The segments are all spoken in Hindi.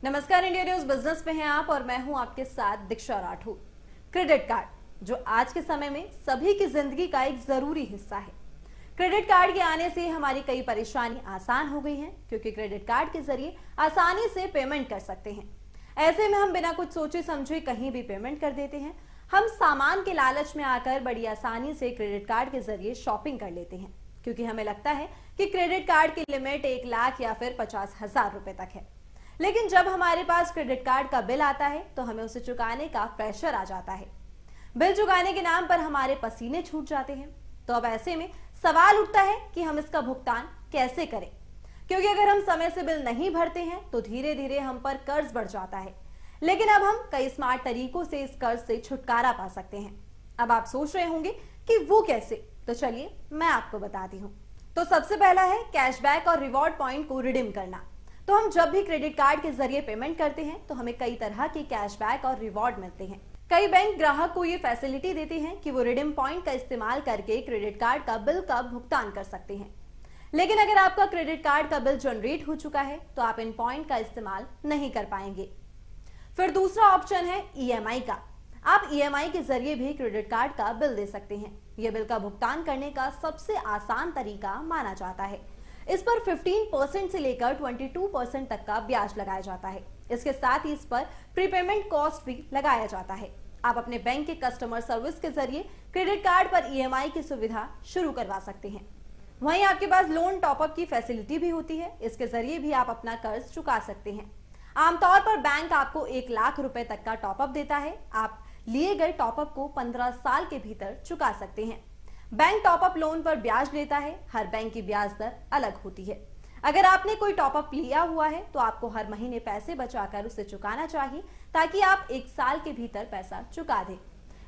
नमस्कार, इंडिया न्यूज बिजनेस में हैं आप और मैं हूं आपके साथ दीक्षा राठौर। क्रेडिट कार्ड जो आज के समय में सभी की जिंदगी का एक जरूरी हिस्सा है। क्रेडिट कार्ड के आने से हमारी कई परेशानी आसान हो गई हैं, क्योंकि क्रेडिट कार्ड के जरिए आसानी से पेमेंट कर सकते हैं। ऐसे में हम बिना कुछ सोचे समझे कहीं भी पेमेंट कर देते हैं। हम सामान के लालच में आकर बड़ी आसानी से क्रेडिट कार्ड के जरिए शॉपिंग कर लेते हैं, क्योंकि हमें लगता है कि क्रेडिट कार्ड की लिमिट 1 लाख या फिर 50,000 रुपए तक है। लेकिन जब हमारे पास क्रेडिट कार्ड का बिल आता है तो हमें उसे चुकाने का प्रेशर आ जाता है। बिल चुकाने के नाम पर हमारे पसीने छूट जाते हैं। तो अब ऐसे में सवाल उठता है कि हम इसका भुगतान कैसे करें, क्योंकि अगर हम समय से बिल नहीं भरते हैं तो धीरे धीरे हम पर कर्ज बढ़ जाता है। लेकिन अब हम कई स्मार्ट तरीकों से इस कर्ज से छुटकारा पा सकते हैं। अब आप सोच रहे होंगे कि वो कैसे, तो चलिए मैं आपको बताती हूँ। तो सबसे पहला है कैशबैक और रिवॉर्ड पॉइंट को रिडीम करना। तो हम जब भी क्रेडिट कार्ड के जरिए पेमेंट करते हैं तो हमें कई तरह के कैशबैक और रिवॉर्ड मिलते हैं। कई बैंक ग्राहक को ये फैसिलिटी देते हैं कि वो रिडीम पॉइंट का इस्तेमाल करके क्रेडिट कार्ड का बिल का भुगतान कर सकते हैं। लेकिन अगर आपका क्रेडिट कार्ड का बिल जनरेट हो चुका है तो आप इन पॉइंट का इस्तेमाल नहीं कर पाएंगे। फिर दूसरा ऑप्शन है ईएमआई का। आप ईएमआई के जरिए भी क्रेडिट कार्ड का बिल दे सकते हैं। यह बिल का भुगतान करने का सबसे आसान तरीका माना जाता है। इस पर 15% से लेकर 22% तक का ब्याज लगाया जाता है। इसके साथ ही इस पर प्रीपेमेंट कॉस्ट भी लगाया जाता है। आप अपने बैंक के कस्टमर सर्विस के जरिए क्रेडिट कार्ड पर ईएमआई की सुविधा शुरू करवा सकते हैं। वहीं आपके पास लोन टॉपअप की फैसिलिटी भी होती है। इसके जरिए भी आप अपना कर्ज चुका सकते हैं। आमतौर पर बैंक आपको 1 लाख रुपए तक का टॉपअप देता है। आप लिए गए टॉपअप को 15 साल के भीतर चुका सकते हैं। बैंक टॉपअप लोन पर ब्याज लेता है। हर बैंक की ब्याज दर अलग होती है। अगर आपने कोई टॉपअप लिया हुआ है तो आपको हर महीने पैसे बचाकर उसे चुकाना चाहिए, ताकि आप 1 साल के भीतर पैसा चुका दें।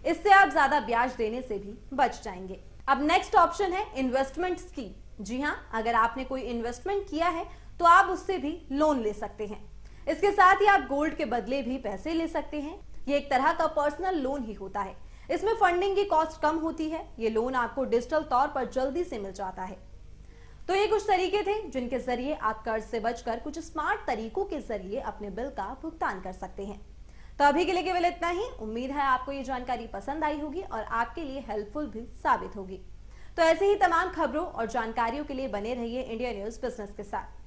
इससे आप ज्यादा ब्याज देने से भी बच जाएंगे। अब नेक्स्ट ऑप्शन है इन्वेस्टमेंट स्कीम। जी हाँ, अगर आपने कोई इन्वेस्टमेंट किया है तो आप उससे भी लोन ले सकते हैं। इसके साथ ही आप गोल्ड के बदले भी पैसे ले सकते हैं। ये एक तरह का पर्सनल लोन ही होता है। इसमें फंडिंग की कॉस्ट कम होती है। ये लोन आपको डिजिटल तौर पर जल्दी से मिल जाता है। तो ये कुछ तरीके थे जिनके जरिए आप कर्ज से बचकर कुछ स्मार्ट तरीकों के जरिए अपने बिल का भुगतान कर सकते हैं। तो अभी के लिए केवल इतना ही। उम्मीद है आपको ये जानकारी पसंद आई होगी और आपके लिए हेल्पफुल भी साबित होगी। तो ऐसे ही तमाम खबरों और जानकारियों के लिए बने रहिए इंडिया न्यूज बिजनेस के साथ।